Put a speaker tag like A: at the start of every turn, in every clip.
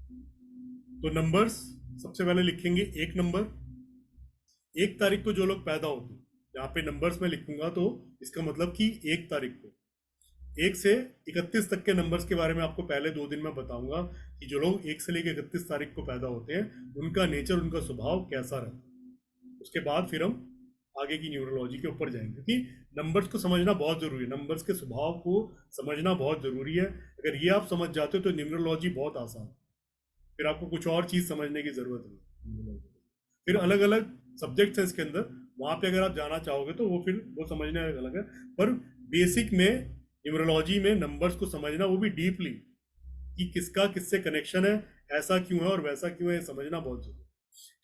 A: तो नंबर्स सबसे पहले लिखेंगे एक नंबर, एक तारीख को जो लोग पैदा होते हैं, यहाँ पे नंबर्स में लिखूंगा तो इसका मतलब कि एक तारीख को, एक से 31 तक के नंबर्स के बारे में आपको पहले 2 दिन में बताऊंगा कि जो लोग एक से लेकर 31 तारीख को पैदा होते हैं उनका नेचर, उनका स्वभाव कैसा रहता है। उसके बाद फिर हम आगे की न्यूरोलॉजी के ऊपर जाएंगे, क्योंकि नंबर्स को समझना बहुत जरूरी है, नंबर्स के स्वभाव को समझना बहुत जरूरी है। अगर ये आप समझ जाते हो तो न्यूरोलॉजी बहुत आसान है, फिर आपको कुछ और चीज समझने की जरूरत नहीं। फिर अलग अलग सब्जेक्ट्स हैं इसके अंदर, वहां पे अगर आप जाना चाहोगे तो वो फिर वो समझने अलग है, पर बेसिक में न्यूमरोलॉजी में नंबर्स को समझना, वो भी डीपली, कि किसका किससे कनेक्शन है, ऐसा क्यों है और वैसा क्यों है, समझना बहुत जरूरी है।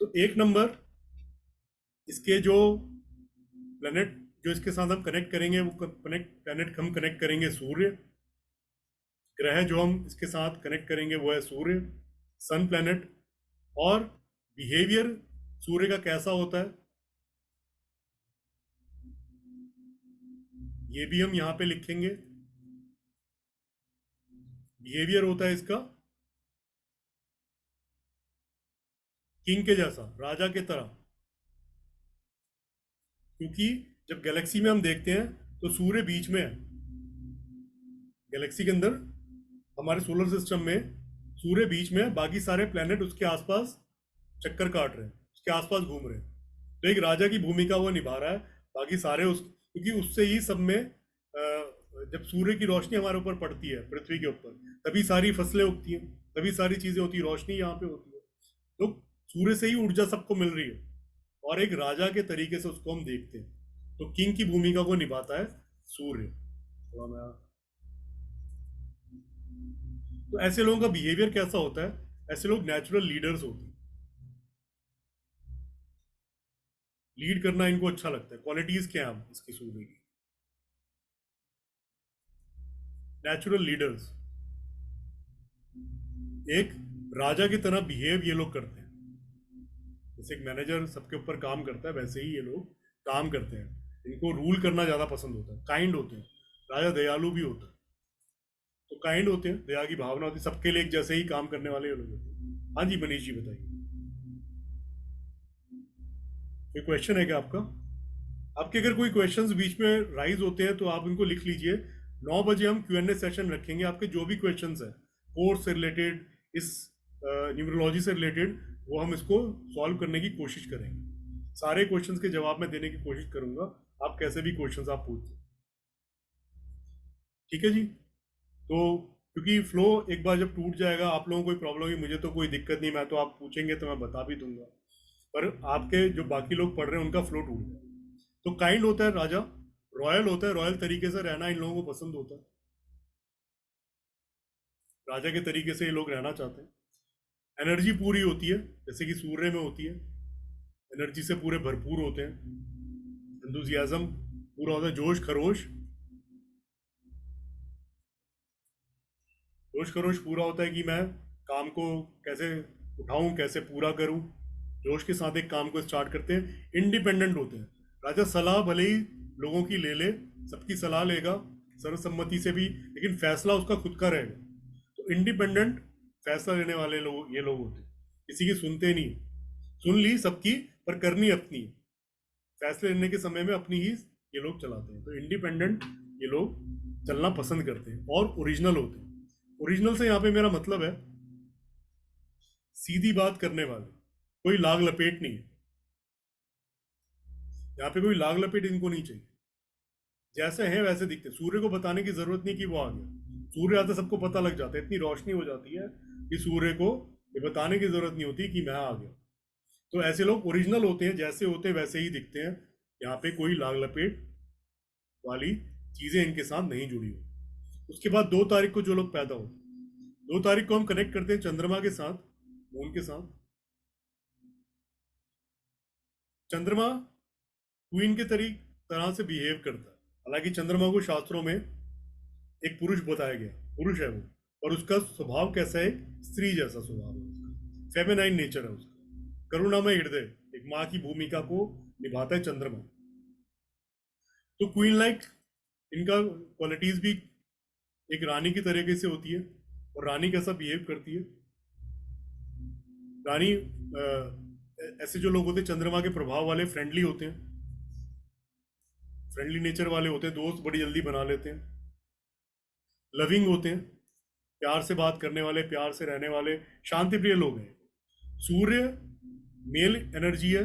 A: तो एक नंबर, इसके जो प्लेनेट जो इसके साथ हम कनेक्ट करेंगे, वो प्लेनेट हम कनेक्ट करेंगे सूर्य, ग्रह जो हम इसके साथ कनेक्ट करेंगे वो है सूर्य, सन प्लेनेट। और बिहेवियर सूर्य का कैसा होता है ये भी हम यहाँ पे लिखेंगे। बिहेवियर होता है इसका किंग के जैसा, राजा के तरह, क्योंकि जब गैलेक्सी में हम देखते हैं तो सूर्य बीच में है, गैलेक्सी के अंदर हमारे सोलर सिस्टम में सूर्य बीच में है, बाकी सारे प्लेनेट उसके आसपास चक्कर काट रहे हैं, उसके आसपास घूम रहे हैं। तो एक राजा की भूमिका वो निभा रहा है, बाकी सारे उस, क्योंकि उससे ही सब में जब सूर्य की रोशनी हमारे ऊपर पड़ती है पृथ्वी के ऊपर, तभी सारी फसलें उगती हैं, तभी सारी चीजें होती है, रोशनी यहाँ पे होती है। तो सूर्य से ही ऊर्जा सबको मिल रही है, और एक राजा के तरीके से उसको हम देखते हैं। तो किंग की भूमिका को निभाता है सूर्य। थोड़ा मैं, तो ऐसे लोगों का बिहेवियर कैसा होता है, ऐसे लोग नेचुरल लीडर्स होते हैं, लीड करना इनको अच्छा लगता है। क्वालिटीज क्या है इसकी सूर्य की, नेचुरल लीडर्स, एक राजा की तरह बिहेव ये लोग करते हैं, जैसे एक मैनेजर सबके ऊपर काम करता है वैसे ही ये लोग काम करते हैं। इनको रूल करना ज्यादा पसंद होता है, काइंड होते हैं, राजा दयालु भी होता है, तो काइंड होते हैं, दया की भावना होती है, सबके लिए एक जैसे ही काम करने वाले ये लोग होते हैं। हाँ जी मनीष जी बताइए, कोई क्वेश्चन है क्या आपका? आपके अगर कोई क्वेश्चंस बीच में राइज होते हैं तो आप इनको लिख लीजिए। 9 बजे हम Q&A सेशन रखेंगे, आपके जो भी क्वेश्चंस हैं कोर्स से रिलेटेड, इस न्यूमरोलॉजी से रिलेटेड, वो हम इसको सॉल्व करने की कोशिश करेंगे। सारे क्वेश्चंस के जवाब मैं देने की कोशिश करूंगा, आप कैसे भी क्वेश्चंस आप पूछ सकते, ठीक है जी। तो क्योंकि फ्लो एक बार जब टूट जाएगा, आप लोगों को कोई प्रॉब्लम हुई, मुझे तो कोई दिक्कत नहीं, मैं तो आप पूछेंगे तो मैं बता भी दूंगा, पर आपके जो बाकी लोग पढ़ रहे हैं उनका फ्लो टूट जाएगा। तो काइंड होता है राजा, रॉयल होता है, रॉयल तरीके से रहना इन लोगों को पसंद होता है, राजा के तरीके से ये लोग रहना चाहते हैं। एनर्जी पूरी होती है जैसे कि सूर्य में होती है, एनर्जी से पूरे भरपूर होते हैं, एंथुजियाज्म पूरा होता है, जोश खरोश, जोश खरोश पूरा होता है कि मैं काम को कैसे उठाऊं, कैसे पूरा करूं, जोश के साथ एक काम को स्टार्ट करते हैं। इंडिपेंडेंट होते हैं, राजा सलाह भले ही लोगों की ले ले, सबकी सलाह लेगा सर्वसम्मति से भी, लेकिन फैसला उसका खुद का रहेगा। तो इंडिपेंडेंट फैसला लेने वाले लोग ये लोग होते हैं, किसी की सुनते नहीं, सुन ली सबकी पर करनी अपनी है, फैसले लेने के समय में अपनी ही ये लोग चलाते हैं। तो इंडिपेंडेंट ये लोग चलना पसंद करते हैं और ओरिजिनल होते हैं। ओरिजिनल से यहाँ पे मेरा मतलब है सीधी बात करने वाले, कोई लाग लपेट नहीं है यहाँ पे, कोई लाग लपेट इनको नहीं चाहिए, जैसे हैं वैसे दिखते। सूर्य को बताने की जरूरत नहीं कि वो आ गया, सूर्य आते सबको पता लग जाता है, इतनी रोशनी हो जाती है कि सूर्य को ये बताने की जरूरत नहीं होती कि मैं आ गया। तो ऐसे लोग ओरिजिनल होते हैं, जैसे होते हैं वैसे ही दिखते हैं, यहाँ पे कोई लाग लपेट वाली चीजें इनके साथ नहीं जुड़ी हो। उसके बाद 2 तारीख को जो लोग पैदा होते हैं, 2 तारीख को हम कनेक्ट करते हैं चंद्रमा के साथ, मून के साथ। चंद्रमा क्वीन के तरह से बिहेव करता है, हालांकि चंद्रमा को शास्त्रों में एक पुरुष बताया गया, पुरुष है वो, और उसका स्वभाव कैसा है, स्त्री जैसा स्वभाव है उसका, फेमिनाइन नेचर है उसका, करुणामय हृदय, एक माँ की भूमिका को निभाता है चंद्रमा। तो क्वीन लाइक इनका क्वालिटीज भी एक रानी की तरीके से होती है। और रानी कैसा बिहेव करती है, रानी ऐसे जो लोग होते हैं चंद्रमा के प्रभाव वाले, फ्रेंडली होते हैं, फ्रेंडली नेचर वाले होते हैं, दोस्त बड़ी जल्दी बना लेते हैं, लविंग होते हैं, प्यार से बात करने वाले, प्यार से रहने वाले, शांति प्रिय लोग हैं। सूर्य मेल एनर्जी है,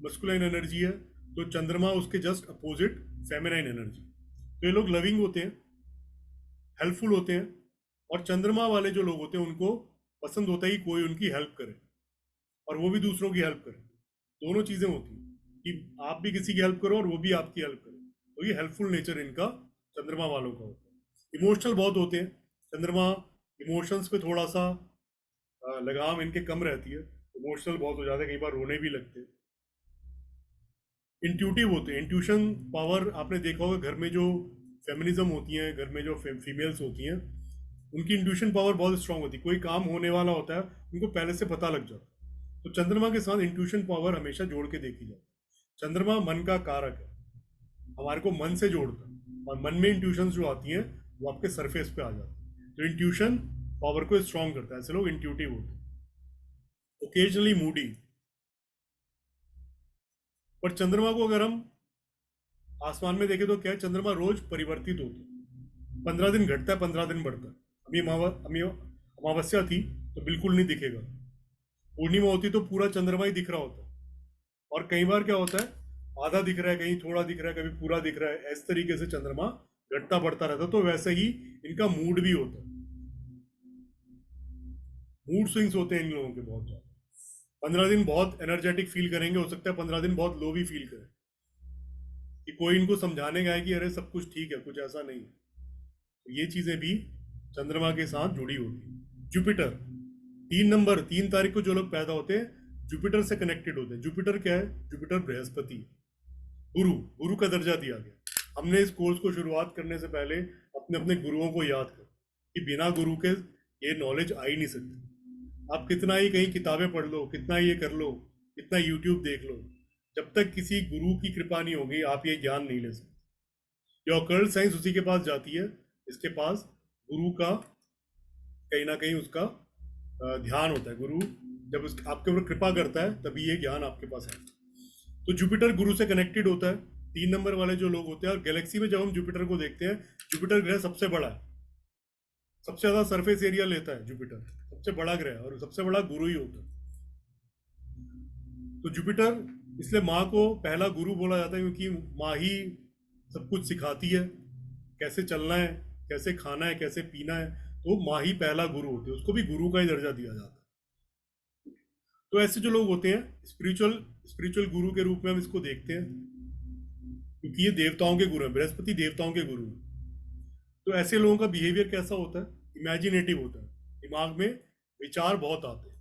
A: मस्कुलाइन एनर्जी है, तो चंद्रमा उसके जस्ट अपोजिट फेमिनाइन एनर्जी। तो ये लोग लविंग होते हैं, हेल्पफुल होते हैं, और चंद्रमा वाले जो लोग होते हैं उनको पसंद होता है कि कोई उनकी हेल्प करे और वो भी दूसरों की हेल्प करे। दोनों चीजें होती हैं कि आप भी किसी की हेल्प करो और वो भी आपकी हेल्प करे। तो ये हेल्पफुल नेचर इनका चंद्रमा वालों का होता है। इमोशनल बहुत होते हैं चंद्रमा, इमोशंस पे थोड़ा सा लगाम इनके कम रहती है, इमोशनल बहुत हो जाते हैं, कई बार रोने भी लगते हैं। इंट्यूटिव होते हैं, इंट्यूशन पावर आपने देखा होगा, घर में जो फेमिनिज्म होती हैं, घर में जो फीमेल्स होती हैं, उनकी इंट्यूशन पावर बहुत स्ट्रांग होती है। कोई काम होने वाला होता है उनको पहले से पता लग जाता है। तो चंद्रमा के साथ इंट्यूशन पावर हमेशा जोड़ के देखी जाती है। चंद्रमा मन का कारक है, हमारे को मन से जोड़ता है, और मन में इंट्यूशन जो आती हैं वो आपके सरफेस पे आ जाती है। तो इंट्यूशन पावर को स्ट्रांग करता है, ऐसे लोग इंट्यूटिव होते हैं। ओकेजनली मूडी, पर चंद्रमा को अगर हम आसमान में देखें तो क्या है, चंद्रमा रोज परिवर्तित होता है, 15 दिन घटता है, 15 दिन बढ़ता है। अभी अमावस्या थी तो बिल्कुल नहीं दिखेगा, पूर्णिमा होती तो पूरा चंद्रमा ही दिख रहा होता है, और कई बार क्या होता है आधा दिख रहा है, कहीं थोड़ा दिख रहा है, कभी पूरा दिख रहा है। इस तरीके से चंद्रमा घटता बढ़ता रहता है। तो वैसे ही इनका मूड भी होता है, मूड स्विंग्स होते हैं इन लोगों के बहुत ज्यादा। 15 दिन बहुत एनर्जेटिक फील करेंगे, हो सकता है 15 दिन बहुत लो भी फील करें, कि कोई इनको समझाने का है कि अरे सब कुछ ठीक है, कुछ ऐसा नहीं है। तो ये चीजें भी चंद्रमा के साथ जुड़ी होती है। जुपिटर, 3 नंबर 3 तारीख को जो लोग पैदा होते हैं जुपिटर से कनेक्टेड होते हैं। जुपिटर क्या है? जुपिटर बृहस्पति, गुरु, गुरु का दर्जा दिया गया। हमने इस कोर्स को शुरुआत करने से पहले अपने अपने गुरुओं को याद कर, कि बिना गुरु के ये नॉलेज आ ही नहीं सकती। आप कितना ही कहीं किताबें पढ़ लो, कितना ही ये कर लो, कितना यूट्यूब देख लो, जब तक किसी गुरु की कृपा नहीं होगी आप ये ज्ञान नहीं ले सकते। जो ऑकल्ट साइंस उसी के पास जाती है, इसके पास गुरु का कहीं ना कहीं उसका ध्यान होता है। गुरु जब आपके ऊपर कृपा करता है तभी ये ज्ञान आपके पास आता है। तो जुपिटर गुरु से कनेक्टेड होता है, 3 नंबर वाले जो लोग होते हैं। और गैलेक्सी में जब हम जुपिटर को देखते हैं, जुपिटर ग्रह सबसे बड़ा है, सबसे ज्यादा सरफेस एरिया लेता है जुपिटर, सबसे बड़ा ग्रह, और सबसे बड़ा गुरु ही होता है। तो जुपिटर इसलिए माँ को पहला गुरु बोला जाता है, क्योंकि माँ ही सब कुछ सिखाती है, कैसे चलना है, कैसे खाना है, कैसे पीना है। तो माँ ही पहला गुरु होती है, उसको भी गुरु का ही दर्जा दिया जाता है। तो ऐसे जो लोग होते हैं स्पिरिचुअल स्पिरिचुअल गुरु के रूप में हम इसको देखते हैं, क्योंकि ये देवताओं के गुरु हैं, बृहस्पति देवताओं के गुरु हैं। तो ऐसे लोगों का बिहेवियर कैसा होता है? इमेजिनेटिव होता है, दिमाग में विचार बहुत आते हैं,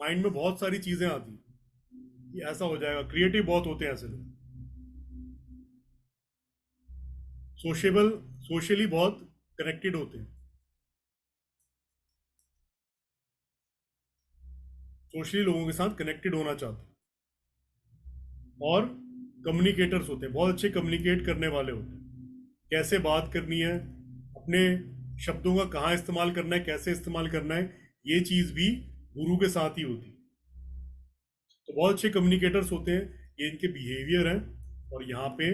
A: माइंड में बहुत सारी चीजें आती हैं कि ऐसा हो जाएगा। क्रिएटिव बहुत होते हैं ऐसे लोग, सोशेबल, सोशली बहुत कनेक्टेड होते हैं, सोशली लोगों के साथ कनेक्टेड होना चाहते हैं। और कम्युनिकेटर्स होते हैं, बहुत अच्छे कम्युनिकेट करने वाले होते हैं, कैसे बात करनी है, अपने शब्दों का कहाँ इस्तेमाल करना है, कैसे इस्तेमाल करना है, ये चीज भी गुरु के साथ ही होती है। तो बहुत अच्छे कम्युनिकेटर्स होते हैं, ये इनके बिहेवियर हैं, और यहाँ पे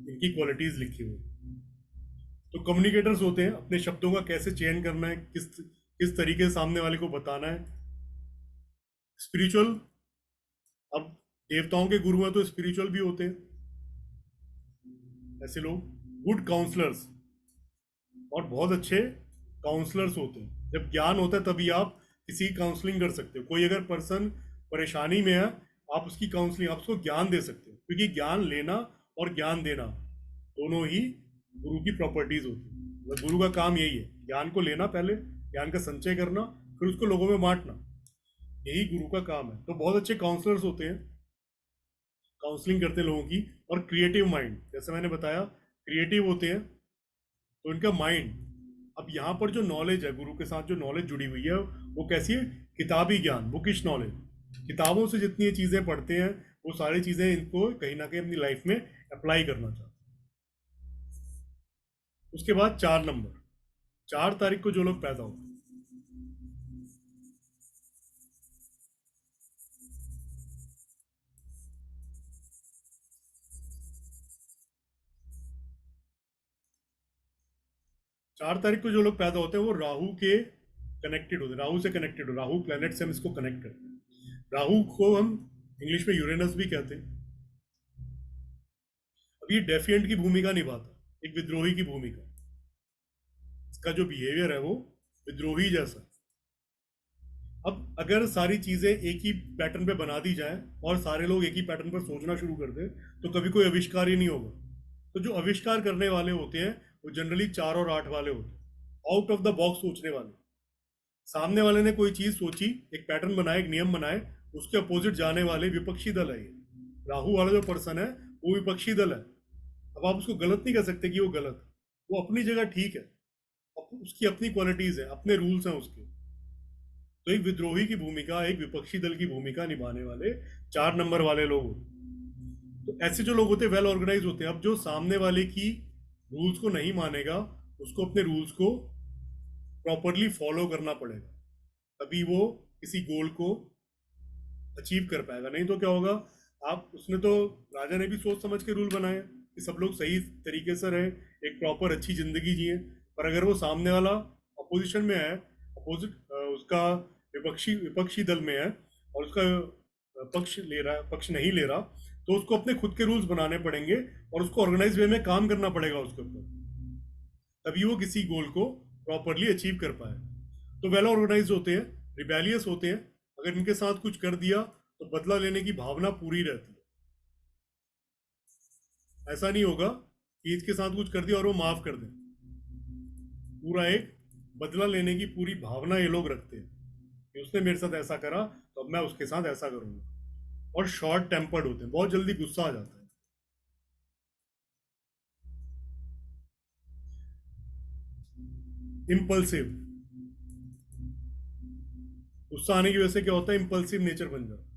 A: इनकी क्वालिटीज लिखी हुई। तो कम्युनिकेटर्स होते हैं, अपने शब्दों का कैसे चयन करना है, किस तरीके से सामने वाले को बताना है। स्पिरिचुअल, अब देवताओं के गुरु हैं तो स्पिरिचुअल भी होते हैं ऐसे लोग। गुड काउंसलर्स, और बहुत अच्छे काउंसलर्स होते हैं। जब ज्ञान होता है तभी आप किसी की काउंसलिंग कर सकते हो। कोई अगर पर्सन परेशानी में है, आप उसकी काउंसलिंग, आप उसको ज्ञान दे सकते हो, क्योंकि ज्ञान लेना और ज्ञान देना दोनों ही गुरु की प्रॉपर्टीज होती है। मतलब गुरु का काम यही है, ज्ञान को लेना पहले, ज्ञान का संचय करना, फिर उसको लोगों में बांटना, यही गुरु का काम है। तो बहुत अच्छे काउंसलर्स होते हैं, काउंसलिंग करते हैं लोगों की। और क्रिएटिव माइंड, जैसे मैंने बताया क्रिएटिव होते हैं, तो इनका माइंड, अब यहाँ पर जो नॉलेज है, गुरु के साथ जो नॉलेज जुड़ी हुई है वो कैसी है? किताबी ज्ञान, बुकिश नॉलेज। किताबों से जितनी ये चीज़ें पढ़ते हैं वो सारी चीज़ें इनको कहीं ना कहीं अपनी लाइफ में अप्लाई करना चाहते हैं। उसके बाद 4 नंबर, 4 तारीख को जो लोग पैदा होते हैं, 4 तारीख को जो लोग पैदा होते हैं वो राहु के कनेक्टेड होते हैं, राहु से कनेक्टेड हो, राहु प्लेनेट से हम इसको कनेक्ट करते हैं। राहु को हम इंग्लिश में यूरेनस भी कहते हैं। अब ये डेफिएंट की भूमिका निभाता, एक विद्रोही की भूमिका। इसका जो बिहेवियर है वो विद्रोही जैसा है। अब अगर सारी चीजें एक ही पैटर्न पे बना दी जाए और सारे लोग एक ही पैटर्न पर सोचना शुरू कर दें तो कभी कोई आविष्कार ही नहीं होगा। तो जो आविष्कार करने वाले होते हैं वो जनरली 4 और 8 वाले होते हैं, आउट ऑफ द बॉक्स सोचने वाले। सामने वाले ने कोई चीज सोची, एक पैटर्न बनाए, एक नियम बनाए, उसके अपोजिट जाने वाले विपक्षी दल है ये। राहु वाला जो पर्सन है वो विपक्षी दल है। अब आप उसको गलत नहीं कह सकते कि वो गलत है, वो अपनी जगह ठीक है, उसकी अपनी क्वालिटीज है, अपने रूल्स हैं उसके। तो एक विद्रोही की भूमिका, एक विपक्षी दल की भूमिका निभाने वाले 4 नंबर वाले लोग होते हैं। तो ऐसे जो लोग होते हैं वेल ऑर्गेनाइज होते हैं। अब जो सामने वाले की रूल्स को नहीं मानेगा उसको अपने रूल्स को प्रॉपरली फॉलो करना पड़ेगा, तभी वो किसी गोल को अचीव कर पाएगा। नहीं तो क्या होगा, आप उसने तो, राजा ने भी सोच समझ के रूल बनाए कि सब लोग सही तरीके से रहें, एक प्रॉपर अच्छी जिंदगी जिए। पर अगर वो सामने वाला अपोजिशन में है, अपोजिट उसका विपक्षी विपक्षी दल में है और उसका पक्ष ले रहा है, पक्ष नहीं ले रहा, तो उसको अपने खुद के रूल्स बनाने पड़ेंगे और उसको ऑर्गेनाइज वे में काम करना पड़ेगा उसके ऊपर, तभी वो किसी गोल को प्रॉपरली अचीव कर पाए। तो वेल ऑर्गेनाइज होते हैं, रिबेलियस होते हैं। अगर इनके साथ कुछ कर दिया तो बदला लेने की भावना पूरी रहती है। ऐसा नहीं होगा कि इसके साथ कुछ कर दिया और वो माफ कर दे। पूरा एक बदला लेने की पूरी भावना ये लोग रखते हैं कि उसने मेरे साथ ऐसा करा तो अब मैं उसके साथ ऐसा करूंगा। और शॉर्ट टेम्पर्ड होते हैं, बहुत जल्दी गुस्सा आ जाता है। इम्पल्सिव, गुस्सा आने की वजह से क्या होता है, इम्पल्सिव नेचर बन जाता है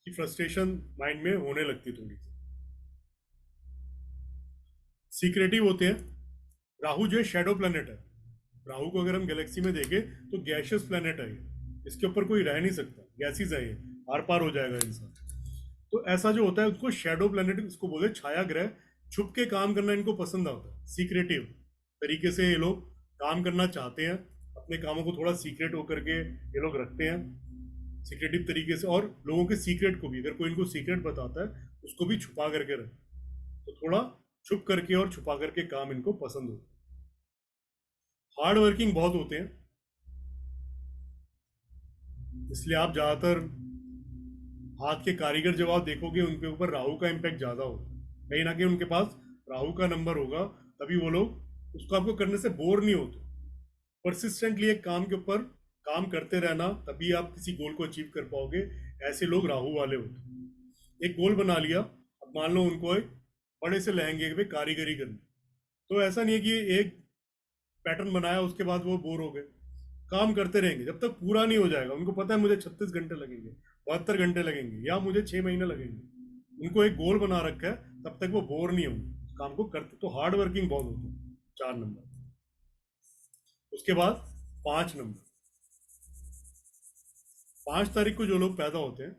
A: कि फ्रस्ट्रेशन माइंड में होने लगती थोड़ी सी। सीक्रेटिव होते हैं। राहु जो है शेडो प्लेनेट है। राहु को अगर हम गैलेक्सी में देखें तो गैशियस प्लेनेट है ये, इसके ऊपर कोई रह नहीं सकता, गैसीज है ये, आर पार हो जाएगा इंसान। तो ऐसा जो होता है उसको शेडो प्लेनेट इसको बोले, छाया ग्रह। छुप के काम करना इनको पसंद आता है, सीक्रेटिव तरीके से ये लोग काम करना चाहते हैं। अपने कामों को थोड़ा सीक्रेट होकर के ये लोग रखते हैं, सीक्रेटिव तरीके से। और लोगों के सीक्रेट को भी, अगर कोई इनको सीक्रेट बताता है उसको भी छुपा करके रखते हैं। तो थोड़ा छुप करके और छुपा करके काम इनको पसंद होता है। हार्ड वर्किंग बहुत होते हैं, इसलिए आप ज़्यादातर हाथ के कारीगर जब आप देखोगे उनके ऊपर राहु का इम्पैक्ट ज़्यादा होता है। कहीं ना कहीं उनके पास राहु का नंबर होगा, तभी वो लोग उसको आपको करने से बोर नहीं होते। परसिस्टेंटली एक काम के ऊपर काम करते रहना, तभी आप किसी गोल को अचीव कर पाओगे। ऐसे लोग राहु वाले होते हैं। एक गोल बना लिया, अब मान लो उनको एक बड़े से लहंगे पे कारीगरी करनी, तो ऐसा नहीं है कि एक पैटर्न बनाया उसके बाद वो बोर हो गए। काम करते रहेंगे जब तक पूरा नहीं हो जाएगा। उनको पता है मुझे 36 घंटे लगेंगे, 72 घंटे लगेंगे, या मुझे 6 महीने लगेंगे। उनको एक गोल बना रखा है, तब तक वो बोर नहीं होंगे काम को करते। तो हार्ड वर्किंग बहुत होती है, 4 नंबर। उसके बाद 5 नंबर, 5 तारीख को जो लोग पैदा होते हैं,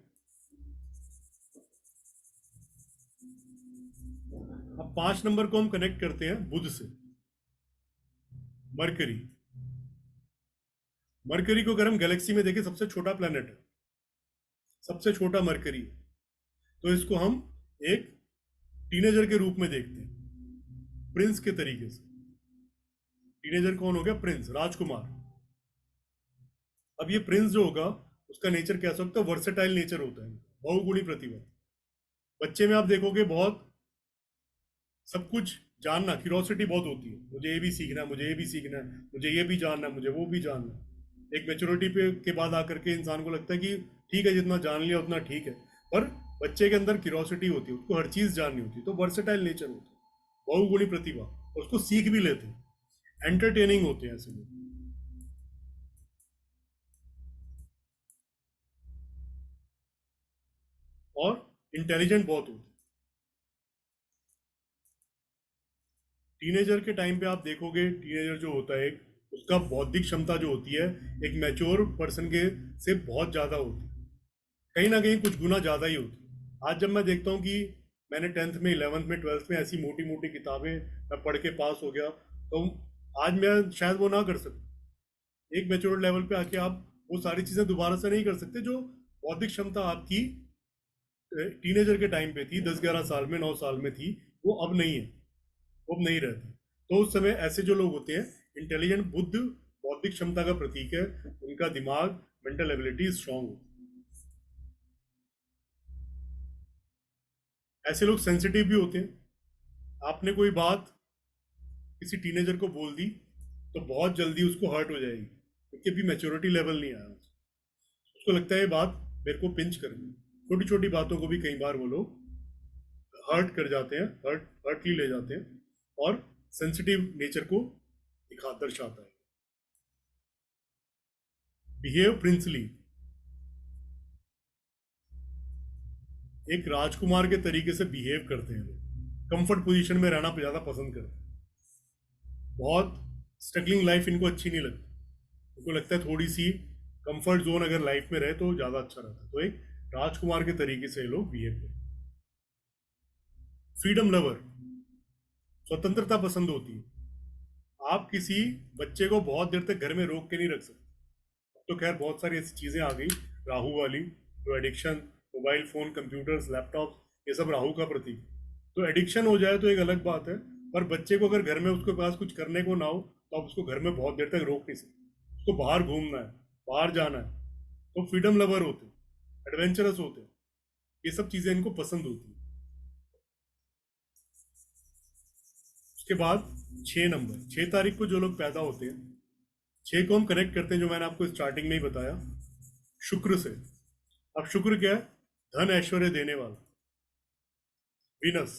A: अब 5 नंबर को हम कनेक्ट करते हैं बुध से, मरकरी। मरकरी को अगर हम गैलेक्सी में देखें सबसे छोटा प्लेनेट है, सबसे छोटा मरकरी है। तो इसको हम एक टीनेजर के रूप में देखते हैं, प्रिंस के तरीके से। टीनेजर कौन हो गया, प्रिंस, राजकुमार। अब ये प्रिंस जो होगा उसका नेचर कैसा होता है, वर्सेटाइल नेचर होता है, बहुगुणी प्रतिभा। बच्चे में आप देखोगे बहुत सब कुछ जानना, क्यूरोसिटी बहुत होती है, मुझे ये भी सीखना है, मुझे ये भी सीखना है, मुझे ये भी जानना है, मुझे वो भी जानना है। एक मेच्योरिटी पे के बाद आकर के इंसान को लगता है कि ठीक है, जितना जान लिया उतना ठीक है। पर बच्चे के अंदर क्यूरोसिटी होती है, उसको हर चीज जाननी होती है, तो वर्सेटाइल नेचर होता है, बहुगुणी प्रतिभा, और उसको सीख भी लेते हैं। एंटरटेनिंग होते हैं ऐसे लोग, और इंटेलिजेंट बहुत होते हैं। टीनेजर के टाइम पे आप देखोगे, टीनेजर जो होता है एक, उसका बौद्धिक क्षमता जो होती है एक मैच्योर पर्सन के से बहुत ज़्यादा होती है, कहीं ना कहीं कुछ गुना ज़्यादा ही होती है। आज जब मैं देखता हूँ कि मैंने 10th में, 11th में, 12th में ऐसी मोटी मोटी किताबें मैं पढ़ के पास हो गया, तो आज मैं शायद वो ना कर सकता। एक मैच्योर लेवल पे आके आप वो सारी चीज़ें दोबारा से नहीं कर सकते जो बौद्धिक क्षमता आपकी टीनेजर के टाइम पे थी, 10-11 साल में, 9 साल में थी, वो अब नहीं है, वो अब नहीं रहती। तो उस समय ऐसे जो लोग होते हैं, इंटेलिजेंट, बुद्ध बौद्धिक क्षमता का प्रतीक है, उनका दिमाग, मेंटल एबिलिटी स्ट्रांग होती है। ऐसे लोग सेंसिटिव भी होते हैं। आपने कोई बात किसी टीनेजर को बोल दी तो बहुत जल्दी उसको हर्ट हो जाएगी, क्योंकि अभी मैच्योरिटी लेवल नहीं आया उसको लगता है ये बात मेरे को पिंच कर गई। छोटी छोटी बातों को भी कई बार वो लोग हर्ट कर जाते हैं, हर्टली ले जाते हैं, और सेंसिटिव नेचर को दिखा दर्शाता है। बिहेव प्रिंसली, एक राजकुमार के तरीके से बिहेव करते हैं लोग, कंफर्ट पोजीशन में रहना ज्यादा पसंद करते हैं, बहुत स्ट्रगलिंग लाइफ इनको अच्छी नहीं लगती, इनको लगता है थोड़ी सी कंफर्ट जोन अगर लाइफ में रहे तो ज्यादा अच्छा रहता है। तो एक राजकुमार के तरीके से ये लोग बिहेव करते हैं। फ्रीडम लवर, स्वतंत्रता पसंद होती है। आप किसी बच्चे को बहुत देर तक घर में रोक के नहीं रख सकते। तो खैर बहुत सारी ऐसी चीजें आ गई राहु वाली, तो addiction, mobile phone, computers, laptop, ये सब राहु का प्रतीक। तो एडिक्शन हो जाए तो एक अलग बात है, पर बच्चे को अगर घर में उसके पास कुछ करने को ना हो तो आप उसको घर में बहुत देर तक रोक नहीं सकते। उसको बाहर घूमना है, बाहर जाना है, तो फ्रीडम लवर होते हैं, एडवेंचरस होते हैं, ये सब चीजें इनको पसंद होती है। उसके बाद 6 नंबर, 6 तारीख को जो लोग पैदा होते हैं, 6 को हम कनेक्ट करते हैं, जो मैंने आपको स्टार्टिंग में ही बताया, शुक्र से। अब शुक्र क्या है? धन ऐश्वर्य देने वाला, विनस,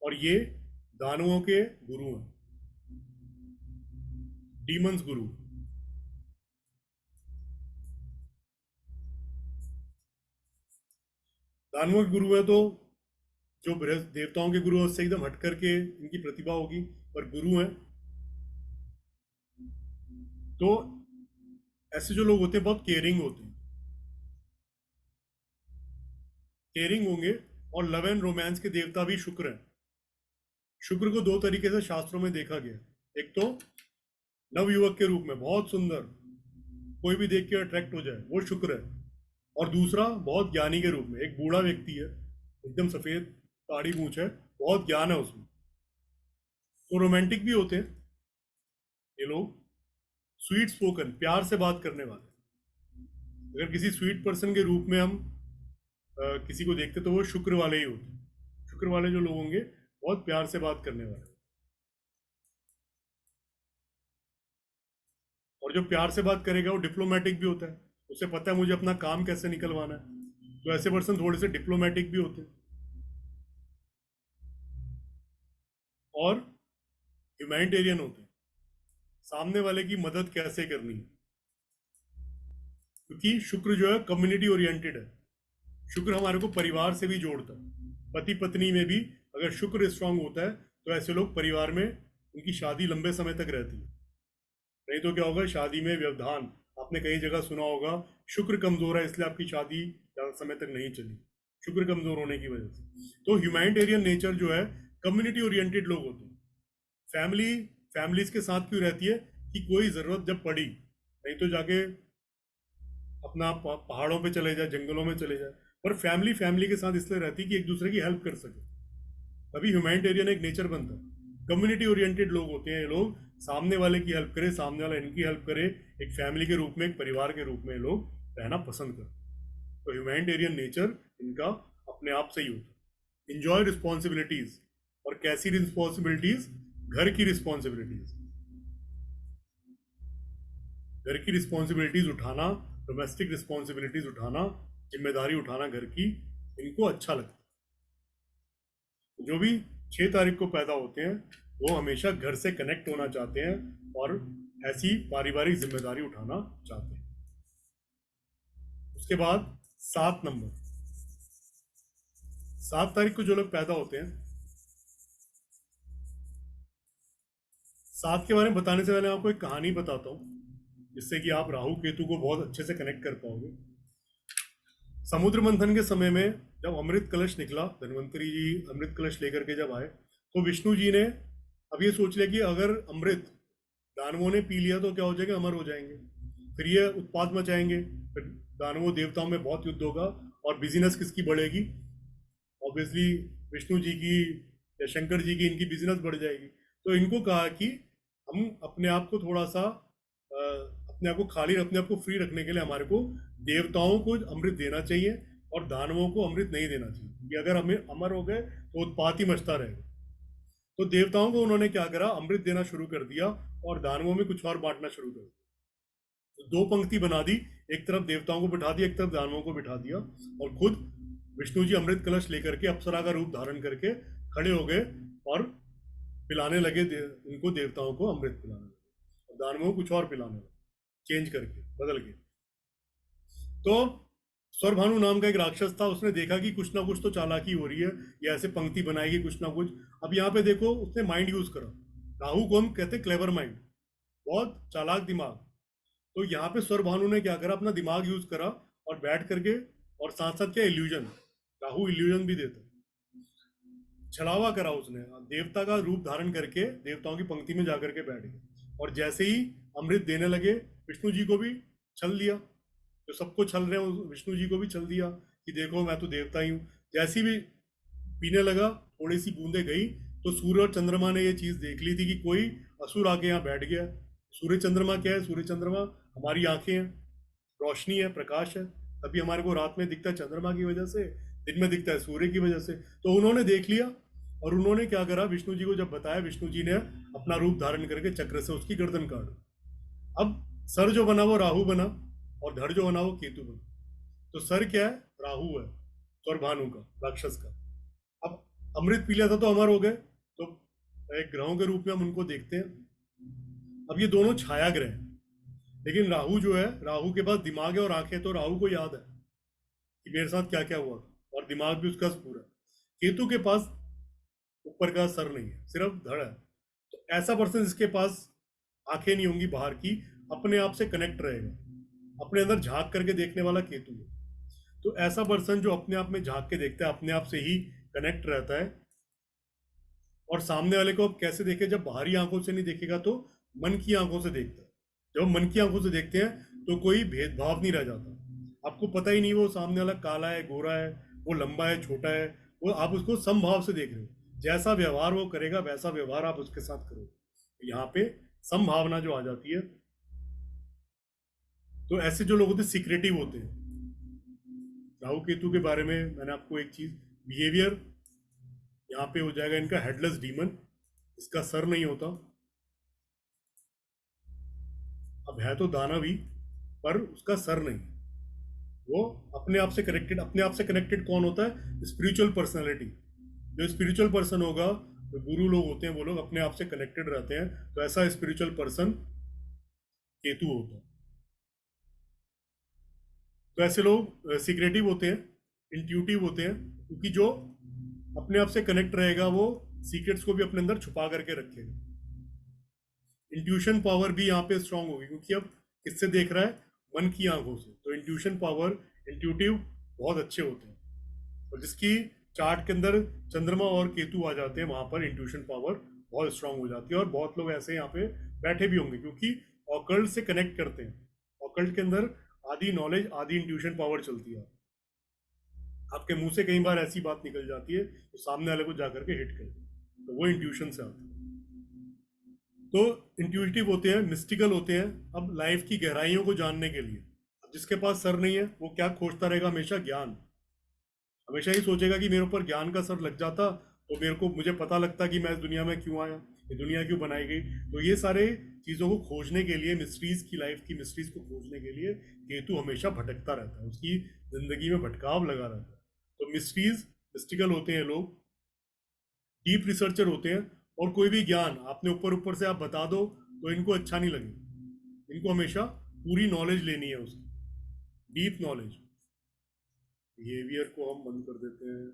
A: और ये दानवों के गुरु हैं, डीमंस गुरु। दानवों के गुरु है तो जो देवताओं के गुरु है उससे एकदम हट करके इनकी प्रतिभा होगी, पर गुरु हैं। तो ऐसे जो लोग होते हैं बहुत केयरिंग होते हैं, केयरिंग होंगे। और लव एंड रोमांस के देवता भी शुक्र हैं। शुक्र को 2 तरीके से शास्त्रों में देखा गया, एक तो नवयुवक के रूप में बहुत सुंदर, कोई भी देख के अट्रैक्ट हो जाए, वो शुक्र है। और दूसरा बहुत ज्ञानी के रूप में, एक बूढ़ा व्यक्ति है, एकदम सफेद दाढ़ी मूंछ है, बहुत ज्ञान है उसमें। तो रोमांटिक भी होते हैं ये लोग, स्वीट स्पोकन, प्यार से बात करने वाले। अगर किसी स्वीट पर्सन के रूप में हम किसी को देखते तो वो शुक्र वाले ही होते हैं। शुक्र वाले जो लोग होंगे बहुत प्यार से बात करने वाले, और जो प्यार से बात करेगा वो डिप्लोमेटिक भी होता है, उसे पता है मुझे अपना काम कैसे निकलवाना है। तो ऐसे पर्सन थोड़े से डिप्लोमेटिक भी होते हैं। और ह्यूमैनिटेरियन होते हैं, सामने वाले की मदद कैसे करनी है, क्योंकि शुक्र जो है कम्युनिटी ओरिएंटेड है। शुक्र हमारे को परिवार से भी जोड़ता है, पति पत्नी में भी अगर शुक्र स्ट्रांग होता है तो ऐसे लोग परिवार में उनकी शादी लंबे समय तक रहती है। नहीं तो क्या होगा, शादी में व्यवधान, आपने कई जगह सुना होगा, शुक्र कमजोर है इसलिए आपकी शादी ज्यादा समय तक नहीं चली, शुक्र कमजोर होने की वजह से। तो ह्यूमैनिटेरियन नेचर जो है, कम्युनिटी ओरिएंटेड लोग होते हैं। फैमिली, फैमिलीज के साथ क्यों रहती है कि कोई जरूरत जब पड़ी, नहीं तो जाके अपना पहाड़ों पे चले जाए, जंगलों में चले जाए, पर फैमिली फैमिली के साथ इसलिए रहती है कि एक दूसरे की हेल्प कर सके, तभी ह्यूमैनिटेरियन एक नेचर बनता है। कम्युनिटी ओरिएंटेड लोग होते हैं ये लोग, सामने वाले की हेल्प करे, सामने वाला इनकी हेल्प करे, एक फैमिली के रूप में, एक परिवार के रूप में ये लोग रहना पसंद करते हैं। तो ह्यूमैनिटेरियन नेचर इनका अपने आप से ही होता है। इंजॉय रिस्पॉन्सिबिलिटीज, और कैसी रिस्पॉन्सिबिलिटीज? घर की रिस्पॉन्सिबिलिटीज, घर की रिस्पॉन्सिबिलिटीज उठाना, डोमेस्टिक रिस्पॉन्सिबिलिटीज उठाना, जिम्मेदारी उठाना घर की, इनको अच्छा लगता है। जो भी 6 तारीख को पैदा होते हैं वो हमेशा घर से कनेक्ट होना चाहते हैं और ऐसी पारिवारिक जिम्मेदारी उठाना चाहते हैं। उसके बाद 7 नंबर, 7 तारीख को जो लोग पैदा होते हैं, सात के बारे में बताने से पहले आपको एक कहानी बताता हूँ जिससे कि आप राहु केतु को बहुत अच्छे से कनेक्ट कर पाओगे। समुद्र मंथन के समय में जब अमृत कलश निकला, धन्वंतरी जी अमृत कलश लेकर के जब आए, तो विष्णु जी ने अब ये सोच लिया कि अगर अमृत दानवों ने पी लिया तो क्या हो जाएगा, अमर हो जाएंगे, फिर ये उत्पात मचाएंगे, फिर दानवों देवताओं में बहुत युद्ध होगा और बिजनेस किसकी बढ़ेगी, ऑब्वियसली विष्णु जी की या शंकर जी की, इनकी बिजनेस बढ़ जाएगी। तो इनको कहा कि हम अपने आप को थोड़ा सा अपने आप को खाली, अपने आप को फ्री रखने के लिए हमारे को देवताओं को अमृत देना चाहिए और दानवों को अमृत नहीं देना चाहिए, क्योंकि अगर हमें अमर हो गए तो उत्पात ही मचता रहेगा। तो देवताओं को उन्होंने क्या करा, अमृत देना शुरू कर दिया और दानवों में कुछ और बांटना शुरू कर दिया। तो दो पंक्ति बना दी, एक तरफ देवताओं को बिठा दिया, एक तरफ दानवों को बिठा दिया, और खुद विष्णु जी अमृत कलश लेकर के अप्सरा का रूप धारण करके खड़े हो गए और पिलाने लगे उनको, देवताओं को अमृत पिलाने लगे और दानवों को कुछ और पिलाने लगे, चेंज करके, बदल के। तो स्वरभानु नाम का एक राक्षस था, उसने देखा कि कुछ ना कुछ तो चालाकी हो रही है, ये ऐसे पंक्ति बनाएगी कुछ ना कुछ। अब यहाँ पे देखो, उसने माइंड यूज करा। राहु को हम कहते क्लेवर माइंड, बहुत चालाक दिमाग। तो यहाँ पे स्वरभानु ने क्या करा, अपना दिमाग यूज करा और बैठ करके, और साथ साथ क्या, इल्यूजन, राहु इल्यूजन भी देता, छलावा करा उसने, देवता का रूप धारण करके देवताओं की पंक्ति में जाकर के बैठ गए, और जैसे ही अमृत देने लगे, विष्णु जी को भी छल दिया, जो सबको छल रहे हैं विष्णु जी को भी छल दिया कि देखो मैं तो देवता ही हूँ। जैसी भी पीने लगा, थोड़ी सी बूंदे गई तो सूर्य और चंद्रमा ने ये चीज देख ली थी कि कोई असुर आके यहाँ बैठ गया। सूर्य चंद्रमा क्या है, सूर्य चंद्रमा हमारी आंखें हैं, रोशनी है, प्रकाश है, तभी हमारे को रात में दिखता है चंद्रमा की वजह से, दिन में दिखता है सूर्य की वजह से। तो उन्होंने देख लिया और उन्होंने क्या करा, विष्णु जी को जब बताया, विष्णु जी ने अपना रूप धारण करके चक्र से उसकी गर्दन काट। अब सर जो बना वो राहु बना और धड़ जो बना वो केतु बना। तो सर क्या है, राहु है, स्वरभानु का, राक्षस का। अब अमृत पी लिया था तो अमर हो गए, तो एक ग्रहों के रूप में हम उनको देखते हैं। अब ये दोनों छाया ग्रह हैं, लेकिन राहु जो है, राहु के पास दिमाग है और आंखें, तो राहु को याद है कि मेरे साथ क्या क्या हुआ था, और दिमाग भी उसका पूरा। केतु के पास ऊपर का सर नहीं है, सिर्फ धड़ है। तो ऐसा पर्सन जिसके पास आंखें नहीं होंगी बाहर की, अपने आप से कनेक्ट रहेगा, अपने अंदर झांक करके देखने वाला केतु है। तो ऐसा पर्सन जो अपने आप में झांक के देखता है, अपने आप से ही कनेक्ट रहता है, और सामने वाले को अब कैसे देखे, जब बाहरी आंखों से नहीं देखेगा तो मन की आंखों से देखता है। जब हम मन की आंखों से देखते हैं तो कोई भेदभाव नहीं रह जाता, आपको पता ही नहीं वो सामने वाला काला है, गोरा है, वो लंबा है, छोटा है, वो आप उसको समभाव से देख रहे हो, जैसा व्यवहार वो करेगा वैसा व्यवहार आप उसके साथ करोगे। यहाँ पे संभावना जो आ जाती है। तो ऐसे जो लोग होते हैं सीक्रेटिव होते हैं। राहु केतु के बारे में मैंने आपको एक चीज, बिहेवियर यहाँ पे हो जाएगा इनका हेडलेस डीमन, इसका सर नहीं होता। अब है तो दानव ही, पर उसका सर नहीं। वो अपने आप से कनेक्टेड, अपने आप से कनेक्टेड कौन होता है, स्पिरिचुअल पर्सनालिटी। जो स्पिरिचुअल पर्सन होगा, जो गुरु लोग होते हैं, वो लोग अपने आप से कनेक्टेड रहते हैं। तो ऐसा स्पिरिचुअल पर्सन केतु होता है। तो ऐसे लोग सीक्रेटिव होते हैं, इंट्यूटिव होते हैं, क्योंकि जो अपने आप से कनेक्ट रहेगा वो सीक्रेट्स को भी अपने अंदर छुपा करके रखेगा। इंट्यूशन पावर भी यहाँ पे स्ट्रांग होगी, क्योंकि अब किससे देख रहा है, मन की आंखों से। तो इंट्यूशन पावर, इंट्यूटिव बहुत अच्छे होते हैं, और जिसकी चार्ट के अंदर चंद्रमा और केतु आ जाते हैं, वहां पर इंट्यूशन पावर बहुत स्ट्रांग हो जाती है। और बहुत लोग ऐसे यहाँ पे बैठे भी होंगे, क्योंकि ऑकल्ट से कनेक्ट करते हैं। ऑकल्ट के अंदर आधी नॉलेज, आधी इंट्यूशन पावर चलती है। आपके मुंह से कई बार ऐसी बात निकल जाती है तो सामने वाले को जाकर के हिट कर दे, तो वो इंट्यूशन से आता है। तो इंट्यूटिव होते हैं, मिस्टिकल होते हैं, अब लाइफ की गहराइयों को जानने के लिए। अब जिसके पास सर नहीं है वो क्या खोजता रहेगा, हमेशा ज्ञान, हमेशा ही सोचेगा कि मेरे ऊपर ज्ञान का सर लग जाता तो मेरे को, मुझे पता लगता कि मैं इस दुनिया में क्यों आया, ये दुनिया क्यों बनाई गई। तो ये सारे चीज़ों को खोजने के लिए, मिस्ट्रीज की, लाइफ की मिस्ट्रीज को खोजने के लिए केतु हमेशा भटकता रहता है, उसकी जिंदगी में भटकाव लगा रहता है। तो मिस्ट्रीज, मिस्टिकल होते हैं लोग, डीप रिसर्चर होते हैं, और कोई भी ज्ञान आपने ऊपर ऊपर से आप बता दो तो इनको अच्छा नहीं लगेगा, इनको हमेशा पूरी नॉलेज लेनी है उसकी, डीप नॉलेज। बिहेवियर को हम बंद कर देते हैं।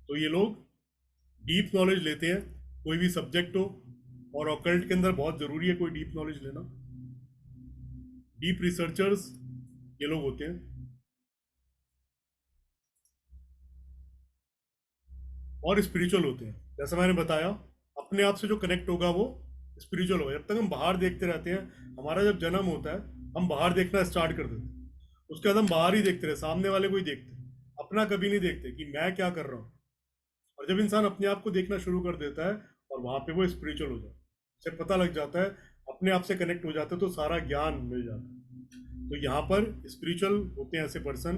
A: तो ये लोग डीप नॉलेज लेते हैं, कोई भी सब्जेक्ट हो, और ऑकल्ट के अंदर बहुत ज़रूरी है कोई डीप नॉलेज लेना। डीप रिसर्चर्स ये लोग होते हैं। और स्पिरिचुअल होते हैं, जैसा मैंने बताया, अपने आप से जो कनेक्ट होगा वो स्पिरिचुअल होगा। जब तक हम बाहर देखते रहते हैं, हमारा जब जन्म होता है, हम बाहर देखना स्टार्ट कर देते हैं, उसके बाद हम बाहर ही देखते रहे, सामने वाले को ही देखते हैं, अपना कभी नहीं देखते कि मैं क्या कर रहा हूँ। और जब इंसान अपने आप को देखना शुरू कर देता है, और वहां पे वो स्पिरिचुअल हो जाता है, उसे पता लग जाता है, अपने आप से कनेक्ट हो जाता है, तो सारा ज्ञान मिल जाता है। तो यहाँ पर स्पिरिचुअल होते हैं ऐसे पर्सन,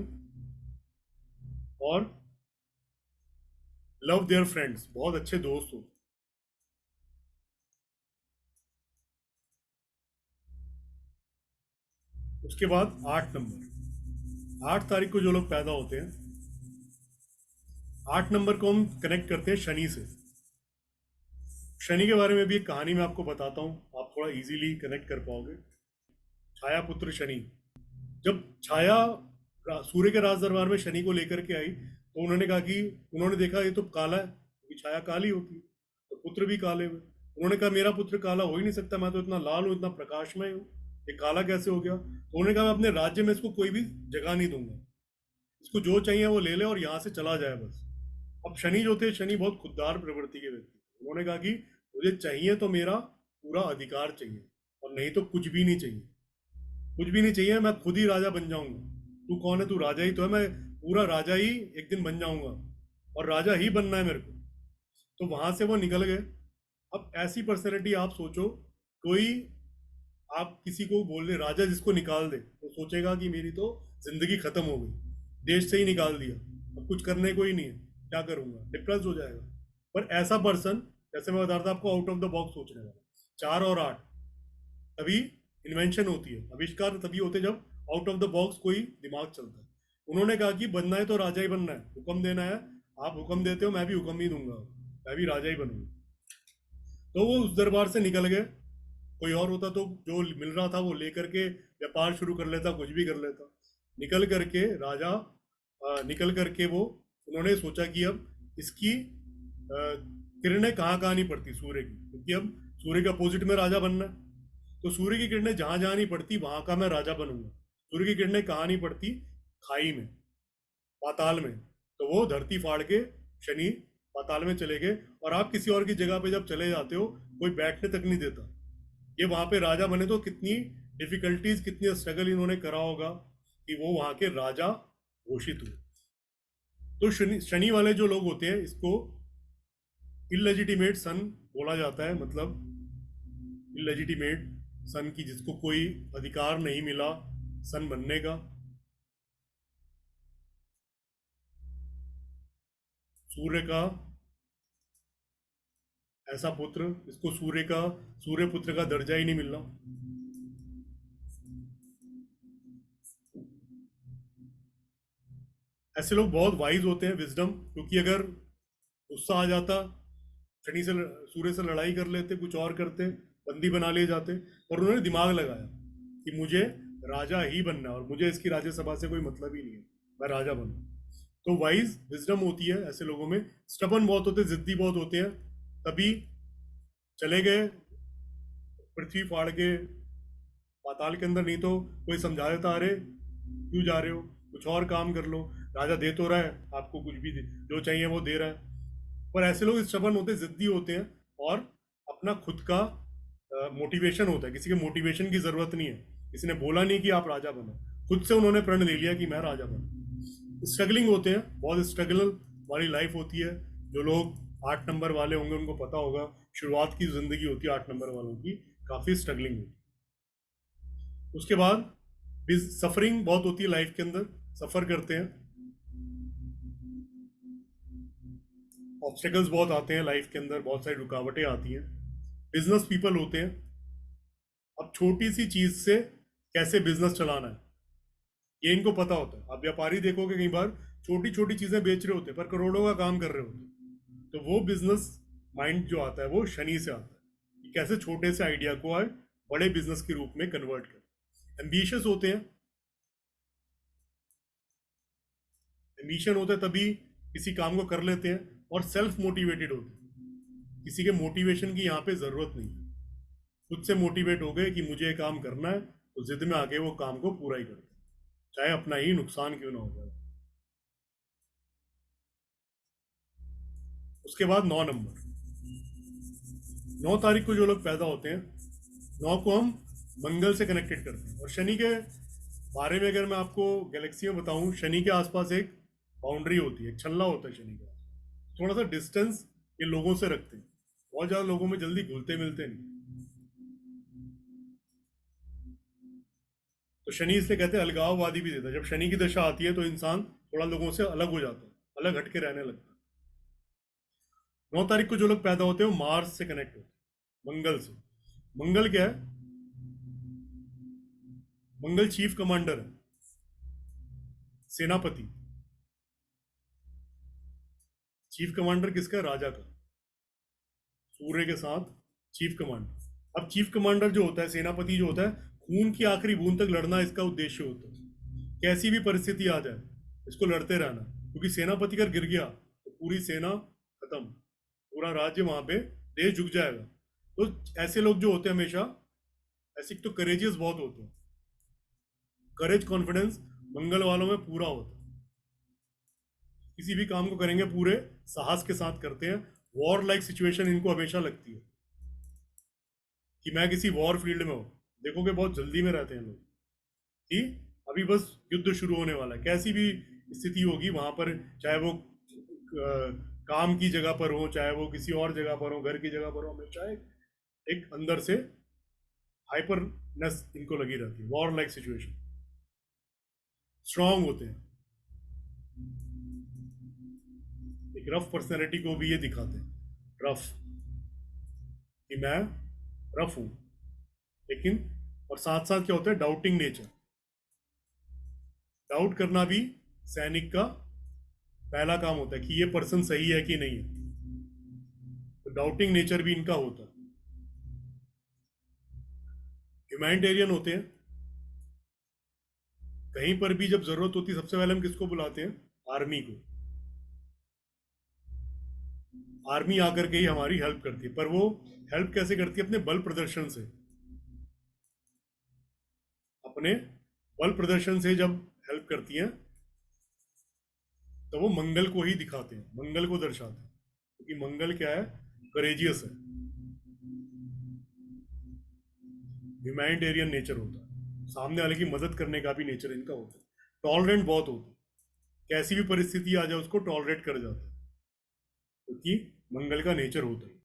A: और लव देयर फ्रेंड्स, बहुत अच्छे दोस्त होते हैं। उसके बाद 8 नंबर, 8 तारीख को जो लोग पैदा होते हैं, 8 नंबर को हम कनेक्ट करते हैं शनि से। शनि के बारे में भी एक कहानी मैं आपको बताता हूँ, आप थोड़ा इजीली कनेक्ट कर पाओगे। छाया पुत्र शनि, जब छाया सूर्य के राज दरबार में शनि को लेकर के आई, तो उन्होंने कहा कि उन्होंने देखा ये तो काला है, क्योंकि छाया काली होती है, तो पुत्र भी काले हुए। उन्होंने कहा मेरा पुत्र काला हो ही नहीं सकता, मैं तो इतना लाल हूँ, इतना प्रकाशमय हूँ, ये काला कैसे हो गया। तो उन्होंने कहा मैं अपने राज्य में इसको कोई भी जगह नहीं दूंगा, इसको जो चाहिए वो ले ले और यहाँ से चला जाए बस। अब शनि जो थे, शनि बहुत खुददार प्रवृत्ति के व्यक्ति थे। उन्होंने कहा कि मुझे चाहिए तो मेरा पूरा अधिकार चाहिए, और नहीं तो कुछ भी नहीं चाहिए, कुछ भी नहीं चाहिए, मैं खुद ही राजा बन जाऊंगा। तू कौन है, तू राजा ही तो है, मैं पूरा राजा ही एक दिन बन जाऊंगा, और राजा ही बनना है मेरे को। तो वहां से वो निकल गए। अब ऐसी पर्सनैलिटी आप सोचो, कोई, आप किसी को बोल दे राजा, जिसको निकाल दे, वो सोचेगा कि मेरी तो जिंदगी खत्म हो गई, देश से ही निकाल दिया, अब कुछ करने को ही नहीं है, क्या करूंगा, डिप्रेस हो जाएगा। पर ऐसा पर्सन, जैसे मैं बता रहा था आपको, आउट ऑफ द बॉक्स सोचने वाला, 4 और 8, तभी इन्वेंशन होती है, आविष्कार तभी होते हैं जब आउट ऑफ द बॉक्स कोई दिमाग चलता है। उन्होंने कहा कि बनना है तो राजा ही बनना है, हुक्म देना है, आप हुक्म देते हो, मैं भी हुक्म ही दूंगा, मैं भी राजा ही बनूंगा। तो वो उस दरबार से निकल गए। कोई और होता तो जो मिल रहा था वो लेकर के व्यापार शुरू कर लेता, कुछ भी कर लेता। निकल करके राजा, निकल करके वो, उन्होंने सोचा कि अब इसकी किरणें कहाँ कहाँ नहीं पड़ती सूर्य की, क्योंकि अब सूर्य के अपोजिट में राजा बनना है। तो सूर्य की किरणें जहां जहां नहीं पड़ती वहां का मैं राजा बनूंगा। सूर्य की किरणें कहाँ नहीं पड़ती, खाई में, पाताल में। तो वो धरती फाड़ के शनि पाताल में चले गए। और आप किसी और की जगह पे जब चले जाते हो, कोई बैठने तक नहीं देता। ये वहां पे राजा बने तो कितनी डिफिकल्टीज, कितनी स्ट्रगल इन्होंने करा होगा कि वो वहां के राजा घोषित हुए। तो शनि, शनि वाले जो लोग होते हैं, इसको इलेजिटिमेट सन बोला जाता है, मतलब इलेजिटिमेट सन, की जिसको कोई अधिकार नहीं मिला सन बनने का। सूर्य का ऐसा पुत्र, इसको सूर्य का, सूर्य पुत्र का दर्जा ही नहीं मिलना। ऐसे लोग बहुत वाइज होते हैं, विजडम, क्योंकि अगर गुस्सा आ जाता, शनि से, सूर्य से लड़ाई कर लेते, कुछ और करते, बंदी बना लिए जाते। और उन्होंने दिमाग लगाया कि मुझे राजा ही बनना है, और मुझे इसकी राज्यसभा से कोई मतलब ही नहीं है, मैं राजा बनूं। तो वाइज विजडम होती है ऐसे लोगों में। स्टबन बहुत होते हैं, जिद्दी बहुत होते हैं, तभी चले गए पृथ्वी फाड़ के पाताल के अंदर। नहीं तो कोई समझा देता, अरे क्यों जा रहे हो, कुछ और काम कर लो, राजा दे तो रहा है आपको, कुछ भी जो चाहिए वो दे रहा है। पर ऐसे लोग स्टबन होते हैं, जिद्दी होते हैं, और अपना खुद का मोटिवेशन होता है, किसी के मोटिवेशन की जरूरत नहीं है, किसी ने बोला नहीं कि आप राजा बनो, खुद से उन्होंने प्रण ले लिया कि मैं राजा बनो। स्ट्रगलिंग होते हैं, बहुत स्ट्रगल वाली लाइफ होती है। जो लोग 8 नंबर वाले होंगे उनको पता होगा, शुरुआत की जिंदगी होती है 8 नंबर वालों की, काफी स्ट्रगलिंग होती है। उसके बाद सफरिंग बहुत होती है लाइफ के अंदर, सफर करते हैं, ऑब्स्टेकल्स बहुत आते हैं लाइफ के अंदर, बहुत सारी रुकावटें आती हैं। बिजनेस पीपल होते हैं, अब छोटी सी चीज से कैसे बिजनेस चलाना है ये इनको पता होता है। आप व्यापारी देखोगे कई बार छोटी छोटी चीजें बेच रहे होते हैं, पर करोड़ों का काम कर रहे होते हैं। तो वो बिजनेस माइंड जो आता है वो शनि से आता है, कि कैसे छोटे से आइडिया को आए बड़े बिजनेस के रूप में कन्वर्ट कर। एम्बिशियस होते हैं, एम्बिशन होता है तभी किसी काम को कर लेते हैं, और सेल्फ मोटिवेटेड होते हैं। किसी के मोटिवेशन की यहाँ पे जरूरत नहीं है, खुद से मोटिवेट हो गए कि मुझे ये काम करना है, तो जिद में आके वो काम को पूरा ही करते हैं, चाहे अपना ही नुकसान क्यों ना हो जाए। उसके बाद 9 नंबर, 9 तारीख को जो लोग पैदा होते हैं, 9 को हम मंगल से कनेक्टेड करते हैं। और शनि के बारे में अगर मैं आपको गैलेक्सी में बताऊं, शनि के आसपास एक बाउंड्री होती है, एक छल्ला होता है शनि का, थोड़ा सा डिस्टेंस ये लोगों से रखते हैं, बहुत ज्यादा लोगों में जल्दी घुलते मिलते नहीं। तो शनि इसलिए कहते हैं अलगाववादी भी देता है। जब शनि की दशा आती है तो इंसान थोड़ा लोगों से अलग हो जाता है, अलग हटके रहने लगता है। 9 तारीख को जो लोग पैदा होते हैं वो मार्स से कनेक्ट होते हैं, मंगल से। मंगल क्या है? मंगल चीफ कमांडर है, सेनापति। चीफ कमांडर किसका है? राजा का, सूर्य के साथ चीफ कमांडर। अब चीफ कमांडर जो होता है, सेनापति जो होता है, खून की आखिरी बूंद तक लड़ना इसका उद्देश्य होता है। कैसी भी परिस्थिति आ जाए इसको लड़ते रहना, क्योंकि सेनापति अगर गिर गया तो पूरी सेना खत्म, पूरा राज्य वहां पे देश झुक जाएगा। तो ऐसे लोग जो होते हैं हमेशा ऐसे तो करेजियस बहुत होते हैं, करेज कॉन्फिडेंस मंगल वालों में पूरा होता है, किसी भी काम को करेंगे पूरे साहस के साथ करते हैं। वॉर लाइक सिचुएशन इनको हमेशा लगती है कि मैं किसी वॉर फील्ड में हूं, देखोगे बहुत जल्दी में रहते हैं लोग कि अभी बस युद्ध शुरू होने वाला है। कैसी भी स्थिति होगी वहां पर, चाहे वो काम की जगह पर हो, चाहे वो किसी और जगह पर हो, घर की जगह पर हो, हमेशा एक अंदर से हाइपरनेस इनको लगी रहती है, वॉर लाइक सिचुएशन। स्ट्रांग होते हैं, एक रफ पर्सनैलिटी को भी ये दिखाते हैं, रफ, कि मैं रफ हूं। लेकिन और साथ साथ क्या होता है? Doubting nature. डाउट करना भी सैनिक का पहला काम होता है कि ये पर्सन सही है कि नहीं है, तो डाउटिंग नेचर भी इनका होता है। ह्यूमैनिटेरियन होते हैं, कहीं पर भी जब जरूरत होती है सबसे पहले हम किसको बुलाते हैं? आर्मी को। आर्मी आकर के ही हमारी हेल्प करती है, पर वो हेल्प कैसे करती है? अपने बल प्रदर्शन से। अपने बल प्रदर्शन से जब हेल्प करती है तो वो मंगल को ही दिखाते हैं, मंगल को दर्शाते हैं, क्योंकि मंगल क्या है? करेजियस है, ह्यूमैनिटेरियन नेचर होता है, सामने वाले की मदद करने का भी नेचर इनका होता है। टॉलरेंट बहुत होते हैं, कैसी भी परिस्थिति आ जाए उसको टॉलरेट कर जाते हैं, क्योंकि मंगल का नेचर होता है।